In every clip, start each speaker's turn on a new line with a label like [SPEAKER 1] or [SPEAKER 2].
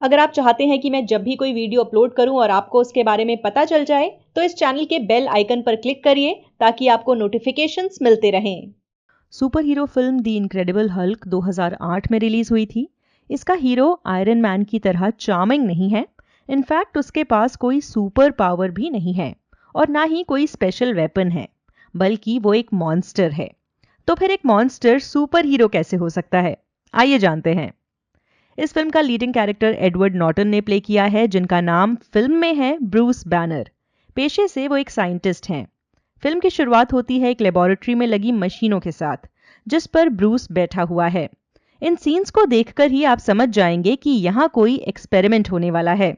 [SPEAKER 1] अगर आप चाहते हैं कि मैं जब भी कोई वीडियो अपलोड करूं और आपको उसके बारे में पता चल जाए, तो इस चैनल के बेल आइकन पर क्लिक करिए ताकि आपको नोटिफिकेशंस मिलते रहें।
[SPEAKER 2] सुपर हीरो फिल्म दी इनक्रेडिबल हल्क 2008 में रिलीज हुई थी। इसका हीरो आयरन मैन की तरह चार्मिंग नहीं है। इनफैक्ट उसके पास कोई सुपर पावर भी नहीं है और ना ही कोई स्पेशल वेपन है, बल्कि वो एक मॉन्स्टर है। तो फिर एक मॉन्स्टर सुपर हीरो कैसे हो सकता है? आइए जानते हैं। इस फिल्म का लीडिंग कैरेक्टर एडवर्ड नॉर्टन ने प्ले किया है, जिनका नाम फिल्म में है ब्रूस बैनर। पेशे से वो एक साइंटिस्ट हैं। फिल्म की शुरुआत होती है एक लेबोरेटरी में लगी मशीनों के साथ, जिस पर ब्रूस बैठा हुआ है। इन सीन्स को देखकर ही आप समझ जाएंगे कि यहाँ कोई एक्सपेरिमेंट होने वाला है।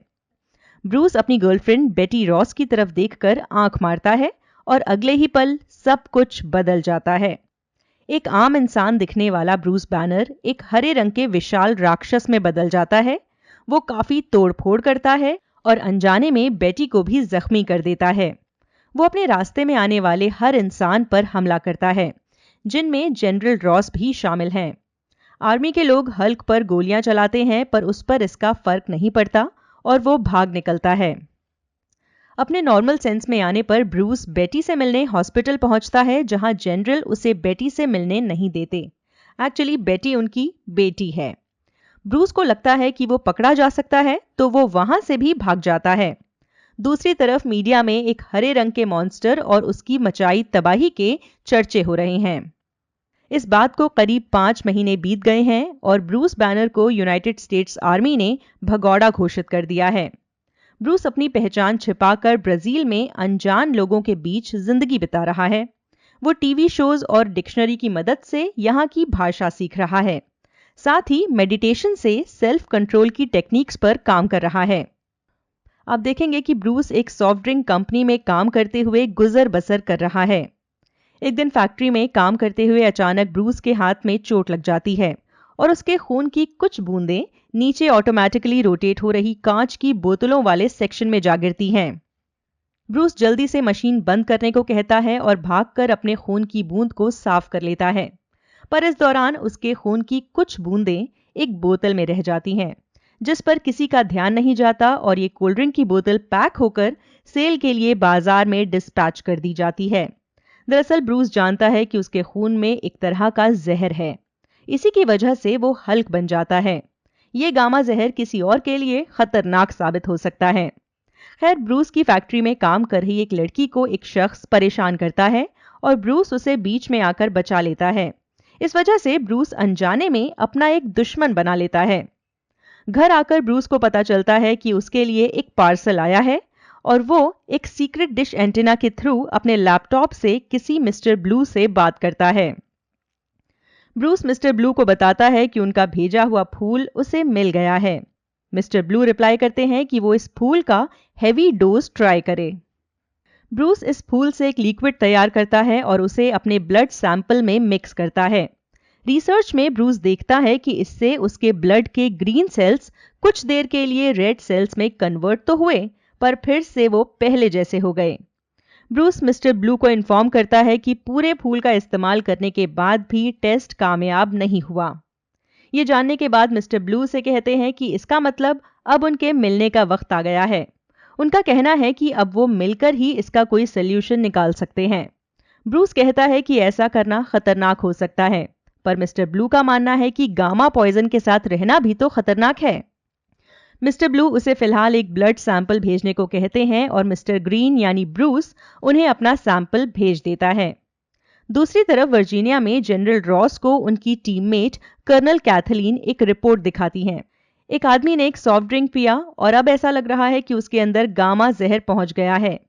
[SPEAKER 2] ब्रूस अपनी गर्लफ्रेंड बेटी रॉस की तरफ देखकर आंख मारता है और अगले ही पल सब कुछ बदल जाता है। एक आम इंसान दिखने वाला ब्रूस बैनर एक हरे रंग के विशाल राक्षस में बदल जाता है। वो काफी तोड़फोड़ करता है और अनजाने में बेटी को भी जख्मी कर देता है। वो अपने रास्ते में आने वाले हर इंसान पर हमला करता है, जिनमें जनरल रॉस भी शामिल हैं। आर्मी के लोग हल्क पर गोलियां चलाते हैं, पर उस पर इसका फर्क नहीं पड़ता और वो भाग निकलता है। अपने नॉर्मल सेंस में आने पर ब्रूस बेटी से मिलने हॉस्पिटल पहुंचता है, जहां जनरल उसे बेटी से मिलने नहीं देते। एक्चुअली बेटी उनकी बेटी है। ब्रूस को लगता है कि वो पकड़ा जा सकता है, तो वो वहां से भी भाग जाता है। दूसरी तरफ मीडिया में एक हरे रंग के मॉन्स्टर और उसकी मचाई तबाही के चर्चे हो रहे हैं। इस बात को करीब 5 महीने बीत गए हैं और ब्रूस बैनर को यूनाइटेड स्टेट्स आर्मी ने भगौड़ा घोषित कर दिया है। ब्रूस अपनी पहचान छिपाकर ब्राजील में अनजान लोगों के बीच जिंदगी बिता रहा है। वो टीवी शोज और डिक्शनरी की मदद से यहाँ की भाषा सीख रहा है। साथ ही मेडिटेशन से सेल्फ कंट्रोल की टेक्निक्स पर काम कर रहा है। आप देखेंगे कि ब्रूस एक सॉफ्ट ड्रिंक कंपनी में काम करते हुए गुजर बसर कर रहा है। एक दिन फैक्ट्री में काम करते हुए अचानक ब्रूस के हाथ में चोट लग जाती है और उसके खून की कुछ बूंदें नीचे ऑटोमेटिकली रोटेट हो रही कांच की बोतलों वाले सेक्शन में जा गिरती हैं। ब्रूस जल्दी से मशीन बंद करने को कहता है और भागकर अपने खून की बूंद को साफ कर लेता है, पर इस दौरान उसके खून की कुछ बूंदें एक बोतल में रह जाती हैं, जिस पर किसी का ध्यान नहीं जाता और ये कोल्ड ड्रिंक की बोतल पैक होकर सेल के लिए बाजार में डिस्पैच कर दी जाती है। दरअसल ब्रूस जानता है कि उसके खून में एक तरह का जहर है। इसी की वजह से वो हल्क बन जाता है। ये गामा जहर किसी और के लिए खतरनाक साबित हो सकता है। खैर, ब्रूस की फैक्ट्री में काम कर रही एक लड़की को एक शख्स परेशान करता है और ब्रूस उसे बीच में आकर बचा लेता है। इस वजह से ब्रूस अनजाने में अपना एक दुश्मन बना लेता है। घर आकर ब्रूस को पता चलता है कि उसके लिए एक पार्सल आया है और वो एक सीक्रेट डिश एंटीना के थ्रू अपने लैपटॉप से किसी मिस्टर ब्लू से बात करता है। ब्रूस मिस्टर ब्लू को बताता है कि उनका भेजा हुआ फूल उसे मिल गया है। मिस्टर ब्लू रिप्लाई करते हैं कि वो इस फूल का हेवी डोज ट्राई करे। ब्रूस इस फूल से एक लिक्विड तैयार करता है और उसे अपने ब्लड सैंपल में मिक्स करता है। रिसर्च में ब्रूस देखता है कि इससे उसके ब्लड के ग्रीन सेल्स कुछ देर के लिए रेड सेल्स में कन्वर्ट तो हुए, पर फिर से वो पहले जैसे हो गए। ब्रूस मिस्टर ब्लू को इन्फॉर्म करता है कि पूरे फूल का इस्तेमाल करने के बाद भी टेस्ट कामयाब नहीं हुआ। ये जानने के बाद मिस्टर ब्लू से कहते हैं कि इसका मतलब अब उनके मिलने का वक्त आ गया है। उनका कहना है कि अब वो मिलकर ही इसका कोई सल्यूशन निकाल सकते हैं। ब्रूस कहता है कि ऐसा करना खतरनाक हो सकता है, पर मिस्टर ब्लू का मानना है कि गामा पॉइजन के साथ रहना भी तो खतरनाक है। मिस्टर ब्लू उसे फिलहाल एक ब्लड सैंपल भेजने को कहते हैं और मिस्टर ग्रीन यानी ब्रूस उन्हें अपना सैंपल भेज देता है। दूसरी तरफ वर्जीनिया में जनरल रॉस को उनकी टीममेट कर्नल कैथलीन एक रिपोर्ट दिखाती हैं। एक आदमी ने एक सॉफ्ट ड्रिंक पिया और अब ऐसा लग रहा है कि उसके अंदर गामा जहर पहुंच गया है।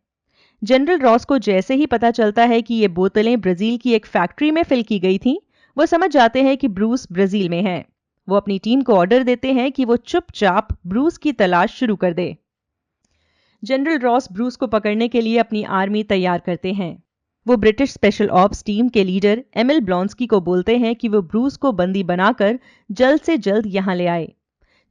[SPEAKER 2] जनरल रॉस को जैसे ही पता चलता है कि ये बोतलें ब्राजील की एक फैक्ट्री में फिल की गई थीं, वो समझ जाते हैं कि ब्रूस ब्राजील में है। वो अपनी टीम को ऑर्डर देते हैं कि वो चुपचाप ब्रूस की तलाश शुरू कर दे। जनरल रॉस ब्रूस को पकड़ने के लिए अपनी आर्मी तैयार करते हैं। वो ब्रिटिश स्पेशल ऑप्स टीम के लीडर एमिल ब्लॉन्स्की को बोलते हैं कि वो ब्रूस को बंदी बनाकर जल्द से जल्द यहां ले आए।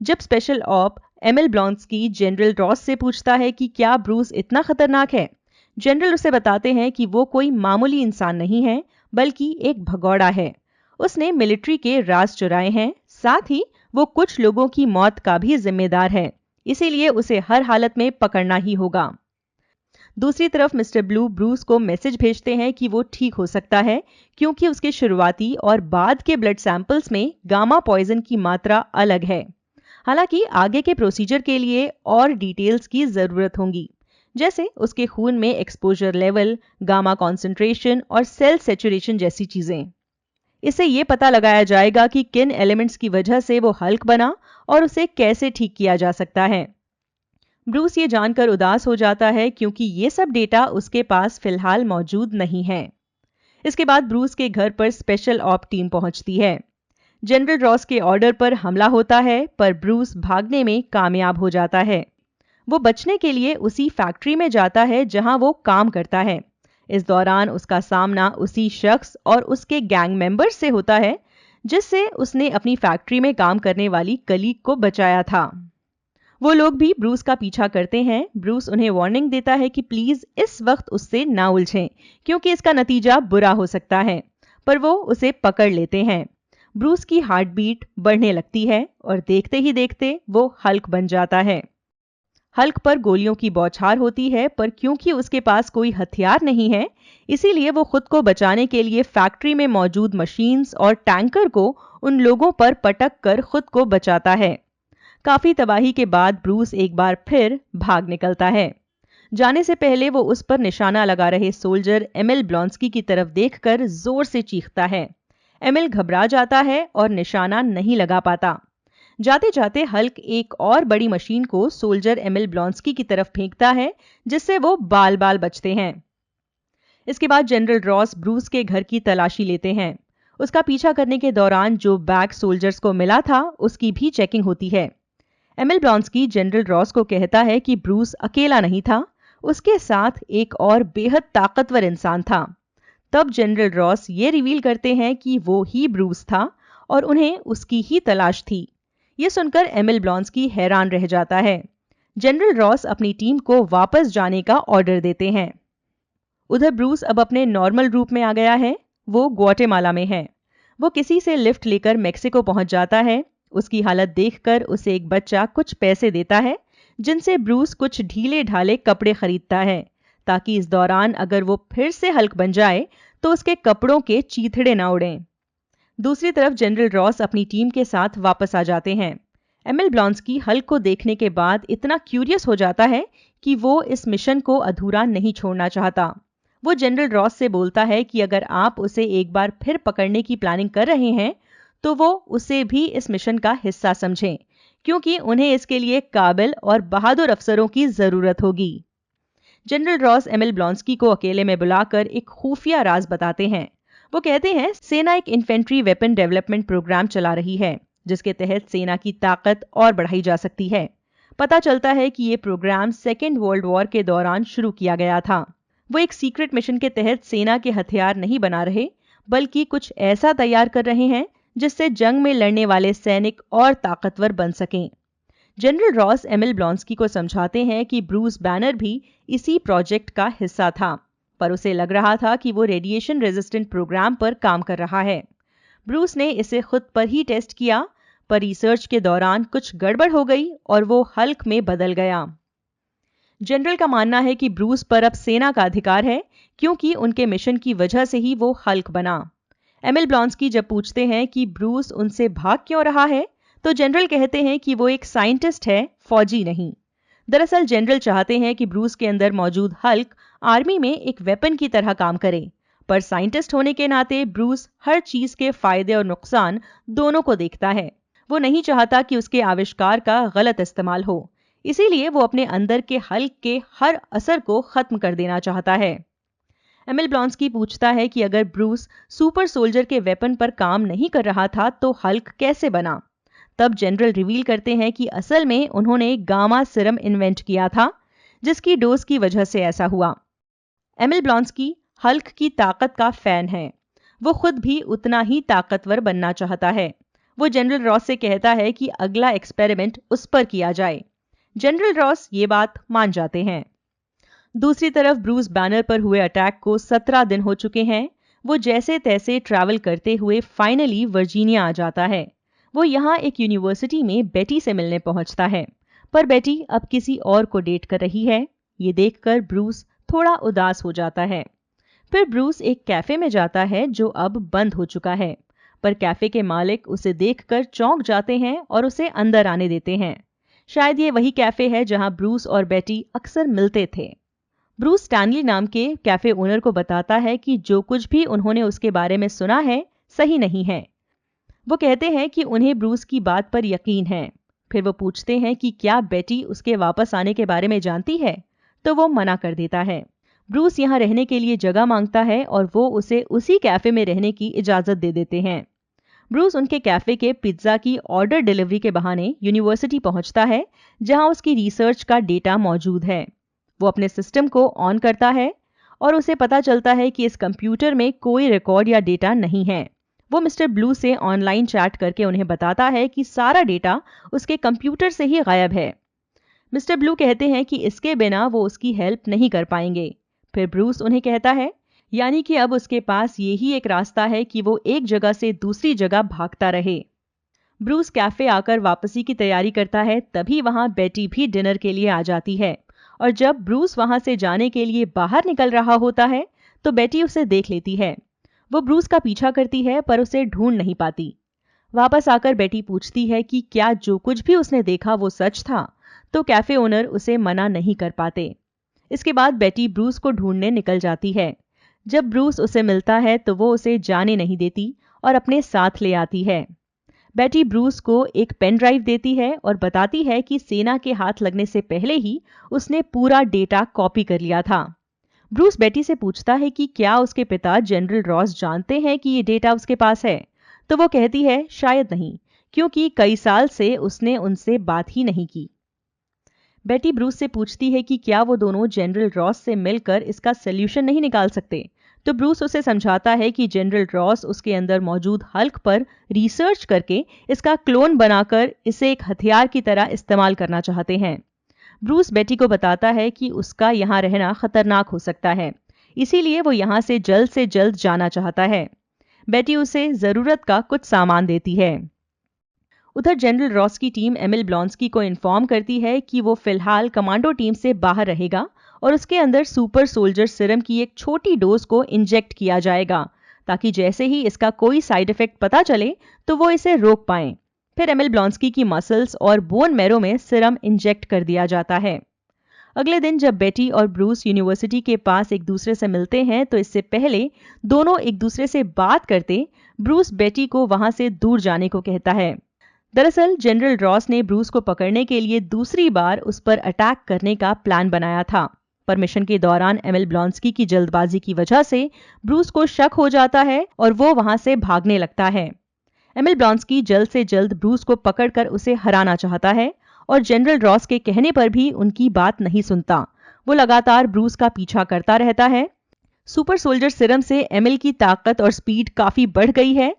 [SPEAKER 2] जब special op Emil Blonsky general Ross से पूछता है कि क्या ब्रूस इतना खतरनाक है, जनरल उसे बताते हैं कि वो कोई मामूली इंसान नहीं है, बल्कि एक भगौड़ा है। उसने मिलिट्री के राज चुराए हैं, साथ ही वो कुछ लोगों की मौत का भी जिम्मेदार है, इसीलिए उसे हर हालत में पकड़ना ही होगा। दूसरी तरफ मिस्टर ब्लू ब्रूस को मैसेज भेजते हैं कि वो ठीक हो सकता है, क्योंकि उसके शुरुआती और बाद के ब्लड सैंपल्स में गामा पॉइजन की मात्रा अलग है। हालांकि आगे के प्रोसीजर के लिए और डिटेल्स की जरूरत होगी, जैसे उसके खून में एक्सपोजर लेवल, गामा कॉन्सेंट्रेशन और सेल सैचुरेशन जैसी चीजें। इससे ये पता लगाया जाएगा कि किन एलिमेंट्स की वजह से वो हल्क बना और उसे कैसे ठीक किया जा सकता है। ब्रूस ये जानकर उदास हो जाता है, क्योंकि ये सब डेटा उसके पास फिलहाल मौजूद नहीं है। इसके बाद ब्रूस के घर पर स्पेशल ऑप टीम पहुंचती है। जनरल रॉस के ऑर्डर पर हमला होता है, पर ब्रूस भागने में कामयाब हो जाता है। वो बचने के लिए उसी फैक्ट्री में जाता है जहां वो काम करता है। इस दौरान उसका सामना उसी शख्स और उसके गैंग मेंबर्स से होता है जिससे उसने अपनी फैक्ट्री में काम करने वाली कलीग को बचाया था। वो लोग भी ब्रूस का पीछा करते हैं। ब्रूस उन्हें वार्निंग देता है कि प्लीज इस वक्त उससे ना उलझें, क्योंकि इसका नतीजा बुरा हो सकता है, पर वो उसे पकड़ लेते हैं। ब्रूस की हार्ट बीट बढ़ने लगती है और देखते ही देखते वो हल्क बन जाता है। हल्क पर गोलियों की बौछार होती है, पर क्योंकि उसके पास कोई हथियार नहीं है, इसीलिए वो खुद को बचाने के लिए फैक्ट्री में मौजूद मशीन्स और टैंकर को उन लोगों पर पटक कर खुद को बचाता है। काफी तबाही के बाद ब्रूस एक बार फिर भाग निकलता है। जाने से पहले वो उस पर निशाना लगा रहे सोल्जर एमिल ब्लॉन्स्की की तरफ देखकर जोर से चीखता है। एमिल घबरा जाता है और निशाना नहीं लगा पाता। जाते जाते हल्क एक और बड़ी मशीन को सोल्जर एमिल ब्लॉन्स्की की तरफ फेंकता है, जिससे वो बाल बाल बचते हैं। इसके बाद जनरल रॉस ब्रूस के घर की तलाशी लेते हैं। उसका पीछा करने के दौरान जो बैग सोल्जर्स को मिला था, उसकी भी चेकिंग होती है। एमिल ब्लॉन्स्की जनरल रॉस को कहता है कि ब्रूस अकेला नहीं था, उसके साथ एक और बेहद ताकतवर इंसान था। तब जनरल रॉस ये रिवील करते हैं कि वो ही ब्रूस था और उन्हें उसकी ही तलाश थी। ये सुनकर एमिल ब्लॉन्स्की हैरान रह जाता है। जनरल रॉस अपनी टीम को वापस जाने का ऑर्डर देते हैं। उधर ब्रूस अब अपने नॉर्मल रूप में आ गया है। वो ग्वाटेमाला में है। वो किसी से लिफ्ट लेकर मेक्सिको पहुंच जाता है। उसकी हालत देखकर उसे एक बच्चा कुछ पैसे देता है, जिनसे ब्रूस कुछ ढीले ढाले कपड़े खरीदता है, ताकि इस दौरान अगर वो फिर से हल्क बन जाए तो उसके कपड़ों के चीथड़े ना उड़ें। दूसरी तरफ जनरल रॉस अपनी टीम के साथ वापस आ जाते हैं। एमिल ब्लॉन्स्की हल्क को देखने के बाद इतना क्यूरियस हो जाता है कि वो इस मिशन को अधूरा नहीं छोड़ना चाहता। वो जनरल रॉस से बोलता है कि अगर आप उसे एक बार फिर पकड़ने की प्लानिंग कर रहे हैं तो वो उसे भी इस मिशन का हिस्सा समझें, क्योंकि उन्हें इसके लिए काबिल और बहादुर अफसरों की जरूरत होगी। जनरल रॉस एमिल ब्लॉन्स्की को अकेले में बुलाकर एक खुफिया राज बताते हैं। वो कहते हैं सेना एक इन्फेंट्री वेपन डेवलपमेंट प्रोग्राम चला रही है, जिसके तहत सेना की ताकत और बढ़ाई जा सकती है। पता चलता है कि ये प्रोग्राम सेकेंड वर्ल्ड वॉर के दौरान शुरू किया गया था। वो एक सीक्रेट मिशन के तहत सेना के हथियार नहीं बना रहे, बल्कि कुछ ऐसा तैयार कर रहे हैं जिससे जंग में लड़ने वाले सैनिक और ताकतवर बन सकें। जनरल रॉस एमिल ब्लॉन्स्की को समझाते हैं कि ब्रूस बैनर भी इसी प्रोजेक्ट का हिस्सा था, पर उसे लग रहा था कि वो रेडिएशन रेजिस्टेंट प्रोग्राम पर काम कर रहा है। ब्रूस ने इसे खुद पर ही टेस्ट किया, पर रिसर्च के दौरान कुछ गड़बड़ हो गई और वो हल्क में बदल गया। जनरल का मानना है कि ब्रूस पर अब सेना का अधिकार है, क्योंकि उनके मिशन की वजह से ही वो हल्क बना। एमिल ब्लॉन्स्की जब पूछते हैं कि ब्रूस उनसे भाग क्यों रहा है, तो जनरल कहते हैं कि वो एक साइंटिस्ट है, फौजी नहीं। दरअसल जनरल चाहते हैं कि ब्रूस के अंदर मौजूद हल्क आर्मी में एक वेपन की तरह काम करे, पर साइंटिस्ट होने के नाते ब्रूस हर चीज के फायदे और नुकसान दोनों को देखता है। वो नहीं चाहता कि उसके आविष्कार का गलत इस्तेमाल हो, इसीलिए वो अपने अंदर के हल्क के हर असर को खत्म कर देना चाहता है। एमिल ब्लॉन्स्की पूछता है कि अगर ब्रूस सुपर सोल्जर के वेपन पर काम नहीं कर रहा था तो हल्क कैसे बना। तब जनरल रिवील करते हैं कि असल में उन्होंने गामा सिरम इन्वेंट किया था, जिसकी डोज की वजह से ऐसा हुआ। एमिल ब्लॉन्स्की हल्क की ताकत का फैन है। वो खुद भी उतना ही ताकतवर बनना चाहता है। वो जनरल रॉस से कहता है कि अगला एक्सपेरिमेंट उस पर किया जाए। जनरल रॉस ये बात मान जाते हैं। दूसरी तरफ ब्रूस बैनर पर हुए अटैक को 17 दिन हो चुके हैं। वो जैसे तैसे ट्रैवल करते हुए फाइनली वर्जीनिया आ जाता है। वो यहाँ एक यूनिवर्सिटी में बेटी से मिलने पहुंचता है, पर बेटी अब किसी और को डेट कर रही है। ये देखकर ब्रूस थोड़ा उदास हो जाता है। फिर ब्रूस एक कैफे में जाता है जो अब बंद हो चुका है, पर कैफे के मालिक उसे देखकर चौंक जाते हैं और उसे अंदर आने देते हैं। शायद ये वही कैफे है जहां ब्रूस और बेटी अक्सर मिलते थे। ब्रूस स्टैनली नाम के कैफे ओनर को बताता है कि जो कुछ भी उन्होंने उसके बारे में सुना है सही नहीं है। वो कहते हैं कि उन्हें ब्रूस की बात पर यकीन है। फिर वो पूछते हैं कि क्या बेटी उसके वापस आने के बारे में जानती है, तो वो मना कर देता है। ब्रूस यहाँ रहने के लिए जगह मांगता है और वो उसे उसी कैफे में रहने की इजाजत दे देते हैं। ब्रूस उनके कैफे के पिज्जा की ऑर्डर डिलीवरी के बहाने यूनिवर्सिटी पहुंचता है, जहां उसकी रिसर्च का डेटा मौजूद है। वो अपने सिस्टम को ऑन करता है और उसे पता चलता है कि इस कंप्यूटर में कोई रिकॉर्ड या डेटा नहीं है। वो मिस्टर ब्लू से ऑनलाइन चैट करके उन्हें बताता है कि सारा डेटा उसके कंप्यूटर से ही गायब है। मिस्टर ब्लू कहते हैं कि इसके बिना वो उसकी हेल्प नहीं कर पाएंगे। फिर ब्रूस उन्हें कहता है यानी कि अब उसके पास यही एक रास्ता है कि वो एक जगह से दूसरी जगह भागता रहे। ब्रूस कैफे आकर वापसी की तैयारी करता है, तभी वहां बेटी भी डिनर के लिए आ जाती है और जब ब्रूस वहां से जाने के लिए बाहर निकल रहा होता है तो बेटी उसे देख लेती है। वो ब्रूस का पीछा करती है पर उसे ढूंढ नहीं पाती। वापस आकर बेटी पूछती है कि क्या जो कुछ भी उसने देखा वो सच था, तो कैफे ओनर उसे मना नहीं कर पाते। इसके बाद बेटी ब्रूस को ढूंढने निकल जाती है। जब ब्रूस उसे मिलता है तो वो उसे जाने नहीं देती और अपने साथ ले आती है। बेटी ब्रूस को एक पेन ड्राइव देती है और बताती है कि सेना के हाथ लगने से पहले ही उसने पूरा डेटा कॉपी कर लिया था। ब्रूस बेटी से पूछता है कि क्या उसके पिता जनरल रॉस जानते हैं कि ये डेटा उसके पास है, तो वो कहती है शायद नहीं, क्योंकि कई साल से उसने उनसे बात ही नहीं की। बेटी ब्रूस से पूछती है कि क्या वो दोनों जनरल रॉस से मिलकर इसका सल्यूशन नहीं निकाल सकते, तो ब्रूस उसे समझाता है कि जनरल रॉस उसके अंदर मौजूद हल्क पर रिसर्च करके इसका क्लोन बनाकर इसे एक हथियार की तरह इस्तेमाल करना चाहते हैं। ब्रूस बेटी को बताता है कि उसका यहाँ रहना खतरनाक हो सकता है, इसीलिए वो यहाँ से जल्द जाना चाहता है। बेटी उसे जरूरत का कुछ सामान देती है। उधर जनरल रॉस की टीम एमिल ब्लॉन्स्की को इन्फॉर्म करती है कि वो फिलहाल कमांडो टीम से बाहर रहेगा और उसके अंदर सुपर सोल्जर सीरम की एक छोटी डोज को इंजेक्ट किया जाएगा, ताकि जैसे ही इसका कोई साइड इफेक्ट पता चले तो वो इसे रोक पाएं। फिर एमिल ब्लॉन्स्की की मसल्स और बोन मैरो में सीरम इंजेक्ट कर दिया जाता है। अगले दिन जब बेटी और ब्रूस यूनिवर्सिटी के पास एक दूसरे से मिलते हैं तो इससे पहले दोनों एक दूसरे से बात करते ब्रूस बेटी को वहां से दूर जाने को कहता है। दरअसल जनरल रॉस ने ब्रूस को पकड़ने के लिए दूसरी बार उस पर अटैक करने का प्लान बनाया था, पर मिशन के दौरान एमिल ब्लॉन्स्की की जल्दबाजी की वजह से ब्रूस को शक हो जाता है और वो वहां से भागने लगता है। एमिल ब्लॉन्स्की जल्द से जल्द ब्रूस को पकड़कर उसे हराना चाहता है और जनरल रॉस के कहने पर भी उनकी बात नहीं सुनता। वो लगातार ब्रूस का पीछा करता रहता है। सुपर सोल्जर सीरम से एमिल की ताकत और स्पीड काफी बढ़ गई है।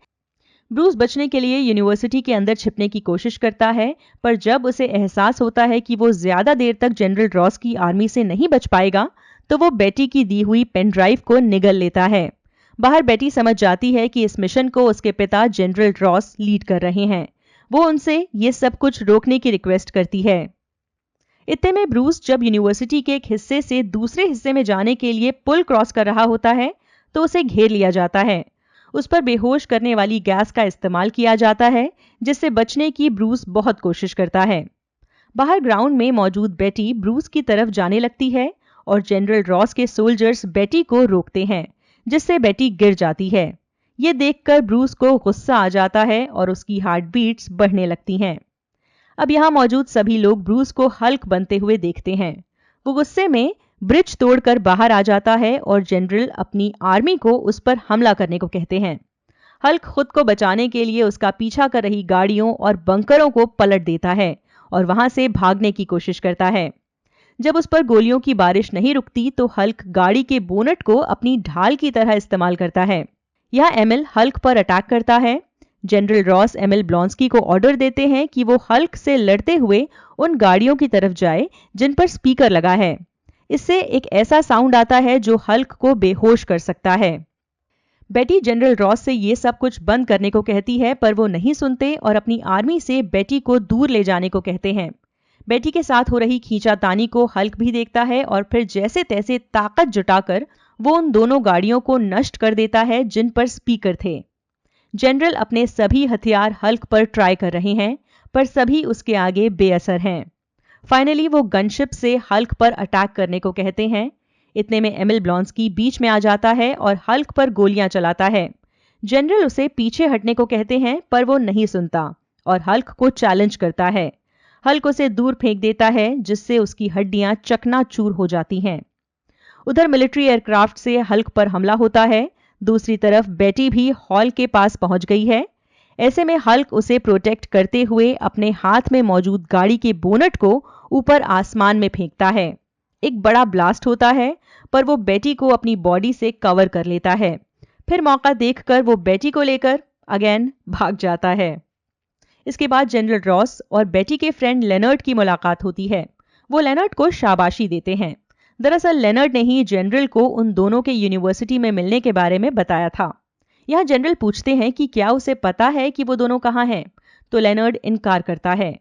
[SPEAKER 2] ब्रूस बचने के लिए यूनिवर्सिटी के अंदर छिपने की कोशिश करता है, पर जब उसे एहसास होता है कि वो ज्यादा देर तक जनरल रॉस की आर्मी से नहीं बच पाएगा, तो वो बेटी की दी हुई पेन ड्राइव को निगल लेता है। बाहर बेटी समझ जाती है कि इस मिशन को उसके पिता जनरल रॉस लीड कर रहे हैं। वो उनसे ये सब कुछ रोकने की रिक्वेस्ट करती है। इतने में ब्रूस जब यूनिवर्सिटी के एक हिस्से से दूसरे हिस्से में जाने के लिए पुल क्रॉस कर रहा होता है तो उसे घेर लिया जाता है। उस पर बेहोश करने वाली गैस का इस्तेमाल किया जाता है, जिससे बचने की ब्रूस बहुत कोशिश करता है। बाहर ग्राउंड में मौजूद बेटी ब्रूस की तरफ जाने लगती है और जनरल रॉस के सोल्जर्स बेटी को रोकते हैं, जिससे बेटी गिर जाती है। ये देखकर ब्रूस को गुस्सा आ जाता है और उसकी हार्ट बीट्स बढ़ने लगती हैं। अब यहाँ मौजूद सभी लोग ब्रूस को हल्क बनते हुए देखते हैं। वो गुस्से में ब्रिज तोड़कर बाहर आ जाता है और जनरल अपनी आर्मी को उस पर हमला करने को कहते हैं। हल्क खुद को बचाने के लिए उसका पीछा कर रही गाड़ियों और बंकरों को पलट देता है और वहां से भागने की कोशिश करता है। जब उस पर गोलियों की बारिश नहीं रुकती तो हल्क गाड़ी के बोनट को अपनी ढाल की तरह इस्तेमाल करता है। यह एमिल हल्क पर अटैक करता है। जनरल रॉस एमिल ब्लॉन्स्की को ऑर्डर देते हैं कि वो हल्क से लड़ते हुए उन गाड़ियों की तरफ जाए जिन पर स्पीकर लगा है। इससे एक ऐसा साउंड आता है जो हल्क को बेहोश कर सकता है। बेटी जनरल रॉस से ये सब कुछ बंद करने को कहती है, पर वो नहीं सुनते और अपनी आर्मी से बेटी को दूर ले जाने को कहते हैं। बेटी के साथ हो रही खींचातानी को हल्क भी देखता है और फिर जैसे तैसे ताकत जुटाकर वो उन दोनों गाड़ियों को नष्ट कर देता है जिन पर स्पीकर थे। जनरल अपने सभी हथियार हल्क पर ट्राई कर रहे हैं, पर सभी उसके आगे बेअसर हैं। फाइनली वो गनशिप से हल्क पर अटैक करने को कहते हैं। इतने में एमिल ब्लॉन्स्की बीच में आ जाता है और हल्क पर गोलियां चलाता है। जनरल उसे पीछे हटने को कहते हैं, पर वो नहीं सुनता और हल्क को चैलेंज करता है। हल्क उसे दूर फेंक देता है, जिससे उसकी हड्डियां चकनाचूर हो जाती हैं। उधर मिलिट्री एयरक्राफ्ट से हल्क पर हमला होता है। दूसरी तरफ बेटी भी हॉल के पास पहुंच गई है। ऐसे में हल्क उसे प्रोटेक्ट करते हुए अपने हाथ में मौजूद गाड़ी के बोनट को ऊपर आसमान में फेंकता है। एक बड़ा ब्लास्ट होता है, पर वो बेटी को अपनी बॉडी से कवर कर लेता है। फिर मौका देखकर वो बेटी को लेकर अगेन भाग जाता है। इसके बाद जनरल रॉस और बेटी के फ्रेंड लेनर्ड की मुलाकात होती है। वो लेनर्ड को शाबाशी देते हैं। दरअसल लेनर्ड ने ही जनरल को उन दोनों के यूनिवर्सिटी में मिलने के बारे में बताया था। यहाँ जनरल पूछते हैं कि क्या उसे पता है कि वो दोनों कहाँ हैं, तो लेनर्ड इनकार करता है,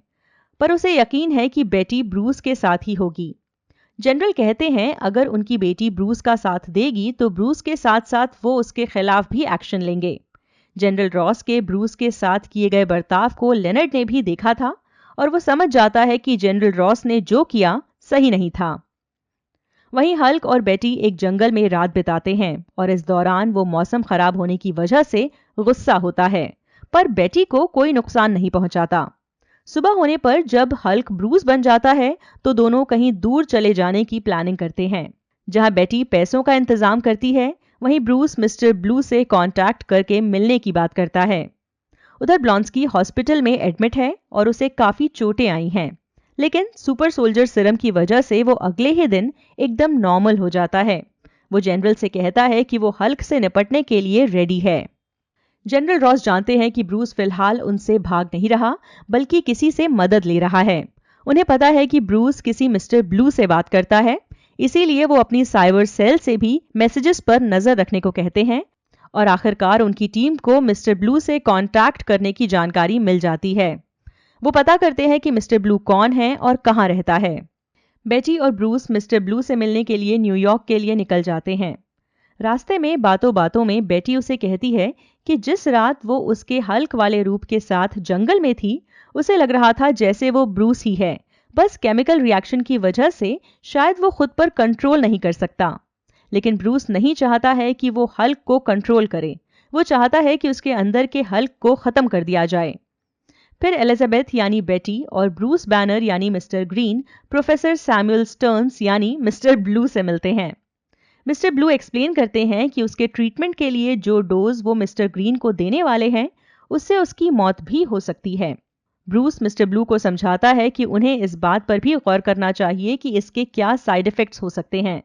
[SPEAKER 2] पर उसे यकीन है कि बेटी ब्रूस के साथ ही होगी। जनरल कहते हैं अगर उनकी बेटी ब्रूस का साथ देगी तो ब्रूस के साथ साथ वो उसके खिलाफ भी एक्शन लेंगे। जनरल रॉस के ब्रूस के साथ किए गए बर्ताव को लेनर्ड ने भी देखा था और वो समझ जाता है कि जनरल रॉस ने जो किया सही नहीं था। वहीं हल्क और बेटी एक जंगल में रात बिताते हैं और इस दौरान वो मौसम खराब होने की वजह से गुस्सा होता है, पर बेटी को कोई नुकसान नहीं पहुंचाता। सुबह होने पर जब हल्क ब्रूस बन जाता है तो दोनों कहीं दूर चले जाने की प्लानिंग करते हैं। जहां बेटी पैसों का इंतजाम करती है, वहीं ब्रूस मिस्टर ब्लू से कांटेक्ट करके मिलने की बात करता है। उधर ब्लॉन्स्की हॉस्पिटल में एडमिट है और उसे काफी चोटें आई हैं, लेकिन सुपर सोल्जर सीरम की वजह से वो अगले ही दिन एकदम नॉर्मल हो जाता है। वो जनरल से कहता है कि वो हल्क से निपटने के लिए रेडी है। जनरल रॉस जानते हैं कि ब्रूस फिलहाल उनसे भाग नहीं रहा, बल्कि किसी से मदद ले रहा है। उन्हें पता है कि ब्रूस किसी मिस्टर ब्लू से बात करता है, इसीलिए वो अपनी साइबर सेल से भी मैसेजेस पर नजर रखने को कहते हैं और आखिरकार उनकी टीम को मिस्टर ब्लू से कांटेक्ट करने की जानकारी मिल जाती है। वो पता करते हैं कि मिस्टर ब्लू कौन है और कहां रहता है। बेटी और ब्रूस मिस्टर ब्लू से मिलने के लिए न्यूयॉर्क के लिए निकल जाते हैं। रास्ते में बातों बातों में बेटी उसे कहती है कि जिस रात वो उसके हल्क वाले रूप के साथ जंगल में थी, उसे लग रहा था जैसे वो ब्रूस ही है, बस केमिकल रिएक्शन की वजह से शायद वो खुद पर कंट्रोल नहीं कर सकता। लेकिन ब्रूस नहीं चाहता है कि वो हल्क को कंट्रोल करे, वो चाहता है कि उसके अंदर के हल्क को खत्म कर दिया जाए। फिर एलिजाबेथ यानी बेटी और ब्रूस बैनर यानी mister green professor Samuel Sterns यानी मिस्टर ब्लू से मिलते हैं। मिस्टर ब्लू एक्सप्लेन करते हैं कि उसके ट्रीटमेंट के लिए जो डोज वो मिस्टर ग्रीन को देने वाले हैं, उससे उसकी मौत भी हो सकती है। ब्रूस मिस्टर ब्लू को समझाता है कि उन्हें इस बात पर भी गौर करना चाहिए कि इसके क्या साइड इफेक्ट्स हो सकते हैं,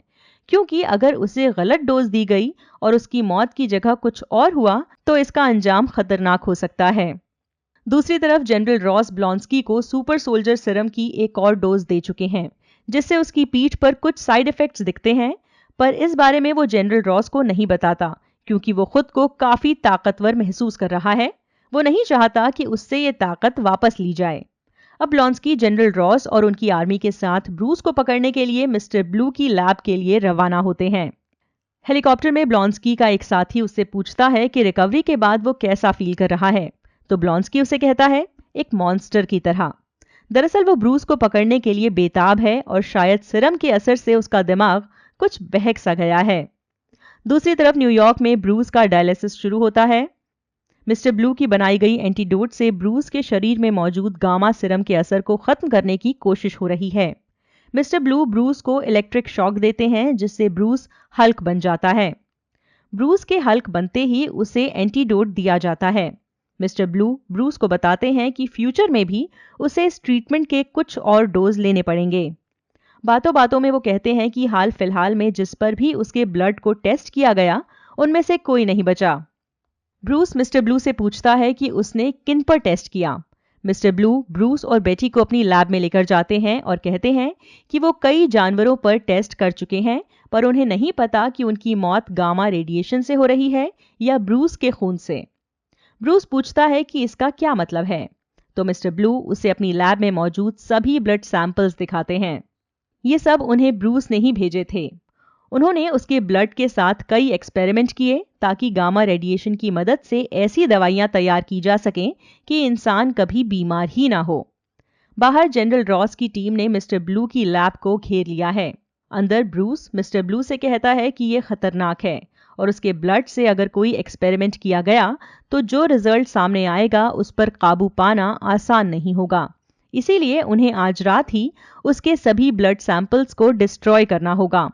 [SPEAKER 2] क्योंकि अगर उसे गलत डोज दी गई और उसकी मौत की जगह कुछ और हुआ तो इसका अंजाम खतरनाक हो सकता है। दूसरी तरफ जनरल रॉस ब्लॉन्स्की को सुपर सोल्जर सीरम की एक और डोज दे चुके हैं, जिससे उसकी पीठ पर कुछ साइड इफेक्ट्स दिखते हैं, पर इस बारे में वो जनरल रॉस को नहीं बताता, क्योंकि वो खुद को काफी ताकतवर महसूस कर रहा है। वो नहीं चाहता कि उससे ये ताकत वापस ली जाए। अब ब्लॉन्स्की जनरल रॉस और उनकी आर्मी के साथ ब्रूस को पकड़ने के लिए मिस्टर ब्लू की लैब के लिए रवाना होते हैं। हेलीकॉप्टर में ब्लॉन्स्की का एक साथी उससे पूछता है कि रिकवरी के बाद वो कैसा फील कर रहा है, तो ब्लॉन्स्की उसे कहता है एक मॉन्स्टर की तरह। दरअसल वो ब्रूस को पकड़ने के लिए बेताब है और शायद सीरम के असर से उसका दिमाग कुछ बहक सा गया है। दूसरी तरफ न्यूयॉर्क में ब्रूस का डायलिसिस शुरू होता है। मिस्टर ब्लू की बनाई गई एंटीडोट से ब्रूस के शरीर में मौजूद गामा सीरम के असर को खत्म करने की कोशिश हो रही है। मिस्टर ब्लू ब्रूस को इलेक्ट्रिक शॉक देते हैं, जिससे ब्रूस हल्क बन जाता है। ब्रूस के हल्क बनते ही उसे एंटीडोट दिया जाता है। मिस्टर ब्लू ब्रूस को बताते हैं कि फ्यूचर में भी उसे इस ट्रीटमेंट के कुछ और डोज लेने पड़ेंगे। बातों बातों में वो कहते हैं कि हाल फिलहाल में जिस पर भी उसके ब्लड को टेस्ट किया गया, उनमें से कोई नहीं बचा। ब्रूस मिस्टर ब्लू से पूछता है कि उसने किन पर टेस्ट किया। मिस्टर ब्लू ब्रूस और बेटी को अपनी लैब में लेकर जाते हैं और कहते हैं कि वो कई जानवरों पर टेस्ट कर चुके हैं, पर उन्हें नहीं पता कि उनकी मौत गामा रेडिएशन से हो रही है या ब्रूस के खून से। ब्रूस पूछता है कि इसका क्या मतलब है, तो मिस्टर ब्लू उसे अपनी लैब में मौजूद सभी ब्लड सैंपल्स दिखाते हैं। ये सब उन्हें ब्रूस ने ही भेजे थे। उन्होंने उसके ब्लड के साथ कई एक्सपेरिमेंट किए ताकि गामा रेडिएशन की मदद से ऐसी दवाइयां तैयार की जा सकें कि इंसान कभी बीमार ही ना हो। बाहर जनरल रॉस की टीम ने मिस्टर ब्लू की लैब को घेर लिया है। अंदर ब्रूस मिस्टर ब्लू से कहता है कि यह खतरनाक है और उसके ब्लड से अगर कोई एक्सपेरिमेंट किया गया तो जो रिजल्ट सामने आएगा उस पर काबू पाना आसान नहीं होगा। इसीलिए उन्हें आज रात ही उसके सभी ब्लड सैंपल्स को डिस्ट्रॉय करना होगा।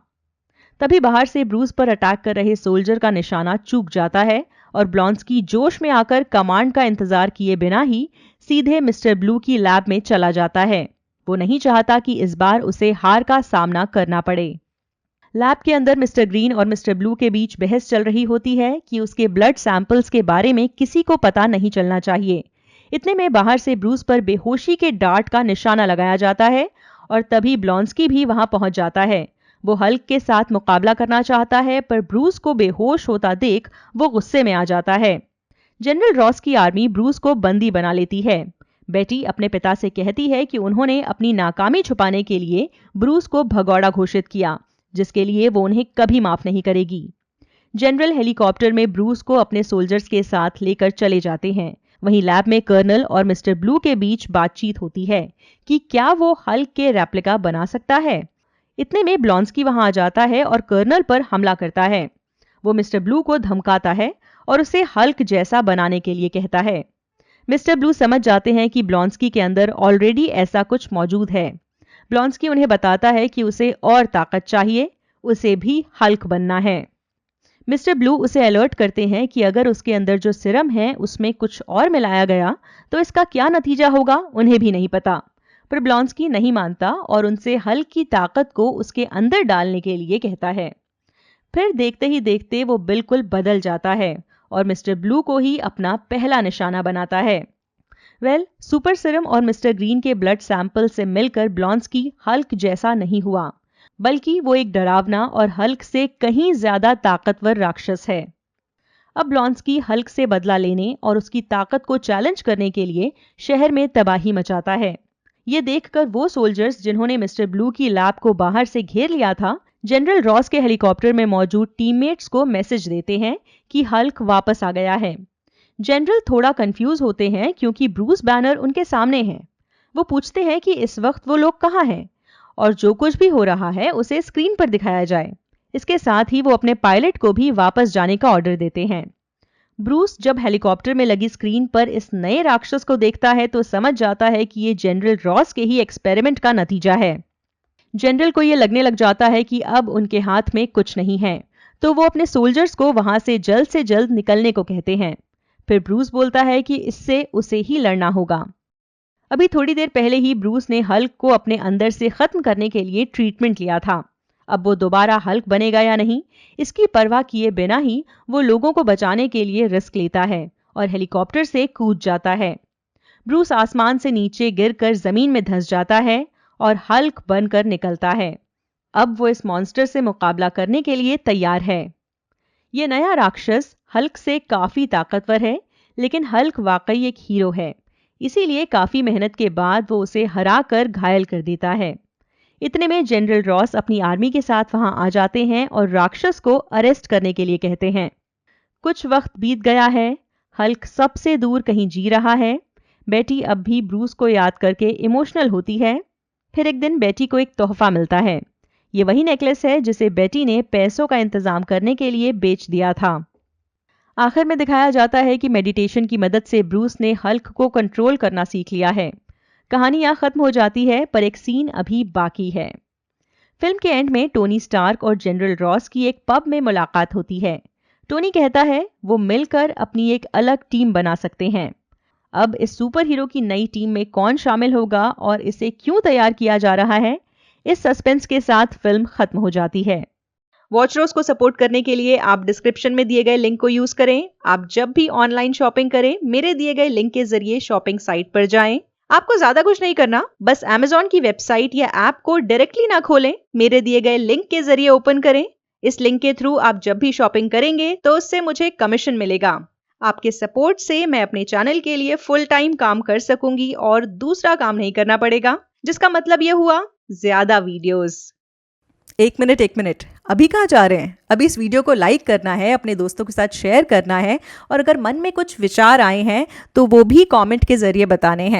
[SPEAKER 2] तभी बाहर से ब्रूस पर अटैक कर रहे सोल्जर का निशाना चूक जाता है और ब्लॉन्स्की जोश में आकर कमांड का इंतजार किए बिना ही सीधे मिस्टर ब्लू की लैब में चला जाता है। वो नहीं चाहता कि इस बार उसे हार का सामना करना पड़े। लैब के अंदर मिस्टर ग्रीन और मिस्टर ब्लू के बीच बहस चल रही होती है कि उसके ब्लड सैंपल्स के बारे में किसी को पता नहीं चलना चाहिए। इतने में बाहर से ब्रूस पर बेहोशी के डार्ट का निशाना लगाया जाता है और तभी ब्लॉन्स्की भी वहां पहुंच जाता है। वो हल्क के साथ मुकाबला करना चाहता है, पर ब्रूस को बेहोश होता देख वो गुस्से में आ जाता है। जनरल रॉस की आर्मी ब्रूस को बंदी बना लेती है। बेटी अपने पिता से कहती है कि उन्होंने अपनी नाकामी छुपाने के लिए ब्रूस को भगौड़ा घोषित किया, जिसके लिए वो उन्हें कभी माफ नहीं करेगी। जनरल हेलीकॉप्टर में ब्रूस को अपने सोल्जर्स के साथ लेकर चले जाते हैं। वहीं लैब में कर्नल और मिस्टर ब्लू के बीच बातचीत होती है कि क्या वो हल्क के रेप्लिका बना सकता है। इतने में ब्लॉन्स्की वहां आ जाता है और कर्नल पर हमला करता है। वो मिस्टर ब्लू को धमकाता है और उसे हल्क जैसा बनाने के लिए कहता है। मिस्टर ब्लू समझ जाते हैं कि ब्लॉन्स्की के अंदर ऑलरेडी ऐसा कुछ मौजूद है। ब्लॉन्स्की उन्हें बताता है कि उसे और ताकत चाहिए, उसे भी हल्क बनना है। मिस्टर ब्लू उसे अलर्ट करते हैं कि अगर उसके अंदर जो सिरम है उसमें कुछ और मिलाया गया तो इसका क्या नतीजा होगा उन्हें भी नहीं पता। पर ब्लॉन्स्की नहीं मानता और उनसे हल्क की ताकत को उसके अंदर डालने के लिए कहता है। फिर देखते ही देखते वो बिल्कुल बदल जाता है और मिस्टर ब्लू को ही अपना पहला निशाना बनाता है। सुपर सिरम और मिस्टर ग्रीन के ब्लड सैंपल से मिलकर ब्लॉन्स्की हल्क जैसा नहीं हुआ, बल्कि वो एक डरावना और हल्क से कहीं ज्यादा ताकतवर राक्षस है। अब ब्लॉन्स्की हल्क से बदला लेने और उसकी ताकत को चैलेंज करने के लिए शहर में तबाही मचाता है। ये देखकर वो सोल्जर्स जिन्होंने मिस्टर ब्लू की लैब को बाहर से घेर लिया था, जनरल रॉस के हेलीकॉप्टर में मौजूद टीममेट्स को मैसेज देते हैं कि हल्क वापस आ गया है। जनरल थोड़ा कंफ्यूज होते हैं क्योंकि ब्रूस बैनर उनके सामने है। वो पूछते हैं कि इस वक्त वो लोग कहाँ हैं और जो कुछ भी हो रहा है उसे स्क्रीन पर दिखाया जाए। इसके साथ ही वो अपने पायलट को भी वापस जाने का ऑर्डर देते हैं। ब्रूस जब हेलीकॉप्टर में लगी स्क्रीन पर इस नए राक्षस को देखता है तो समझ जाता है कि ये जनरल रॉस के ही एक्सपेरिमेंट का नतीजा है। जनरल को ये लगने लग जाता है कि अब उनके हाथ में कुछ नहीं है, तो वो अपने सोल्जर्स को वहां से जल्द निकलने को कहते हैं। फिर ब्रूस बोलता है कि इससे उसे ही लड़ना होगा। अभी थोड़ी देर पहले ही ब्रूस ने हल्क को अपने अंदर से खत्म करने के लिए ट्रीटमेंट लिया था। अब वो दोबारा हल्क बनेगा या नहीं, इसकी परवाह किए बिना ही वो लोगों को बचाने के लिए रिस्क लेता है और हेलीकॉप्टर से कूद जाता है। ब्रूस आसमान से नीचे गिरकर जमीन में धंस जाता है और हल्क बनकर निकलता है। अब वो इस मॉन्स्टर से मुकाबला करने के लिए तैयार है। ये नया राक्षस हल्क से काफी ताकतवर है, लेकिन हल्क वाकई एक हीरो है, इसीलिए काफी मेहनत के बाद वो उसे हराकर घायल कर देता है। इतने में जनरल रॉस अपनी आर्मी के साथ वहां आ जाते हैं और राक्षस को अरेस्ट करने के लिए कहते हैं। कुछ वक्त बीत गया है, हल्क सबसे दूर कहीं जी रहा है। बेटी अब भी ब्रूस को याद करके इमोशनल होती है। फिर एक दिन बेटी को एक तोहफा मिलता है। ये वही नेकलेस है जिसे बेटी ने पैसों का इंतजाम करने के लिए बेच दिया था। आखिर में दिखाया जाता है कि मेडिटेशन की मदद से ब्रूस ने हल्क को कंट्रोल करना सीख लिया है। कहानी यहाँ खत्म हो जाती है, पर एक सीन अभी बाकी है। फिल्म के एंड में टोनी स्टार्क और जनरल रॉस की एक पब में मुलाकात होती है। टोनी कहता है वो मिलकर अपनी एक अलग टीम बना सकते हैं। अब इस सुपर हीरो की नई टीम में कौन शामिल होगा और इसे क्यों तैयार किया जा रहा है, इस सस्पेंस के साथ फिल्म खत्म हो जाती है।
[SPEAKER 1] वॉचरोज को सपोर्ट करने के लिए आप डिस्क्रिप्शन में दिए गए लिंक को यूज करें। आप जब भी ऑनलाइन शॉपिंग करें, मेरे दिए गए लिंक के जरिए शॉपिंग साइट पर जाएं। आपको ज्यादा कुछ नहीं करना, बस Amazon की वेबसाइट या ऐप को डायरेक्टली ना खोलें, मेरे दिए गए लिंक के जरिए ओपन करें। इस लिंक के थ्रू आप जब भी शॉपिंग करेंगे तो उससे मुझे कमीशन मिलेगा। आपके सपोर्ट से मैं अपने चैनल के लिए फुल टाइम काम कर सकूंगी और दूसरा काम नहीं करना पड़ेगा, जिसका मतलब यह हुआ ज्यादा वीडियोस।
[SPEAKER 2] एक मिनट, अभी कहाँ जा रहे हैं? अभी इस वीडियो को लाइक करना है, अपने दोस्तों के साथ शेयर करना है, और अगर मन में कुछ विचार आए हैं तो वो भी कमेंट के जरिए बताने हैं।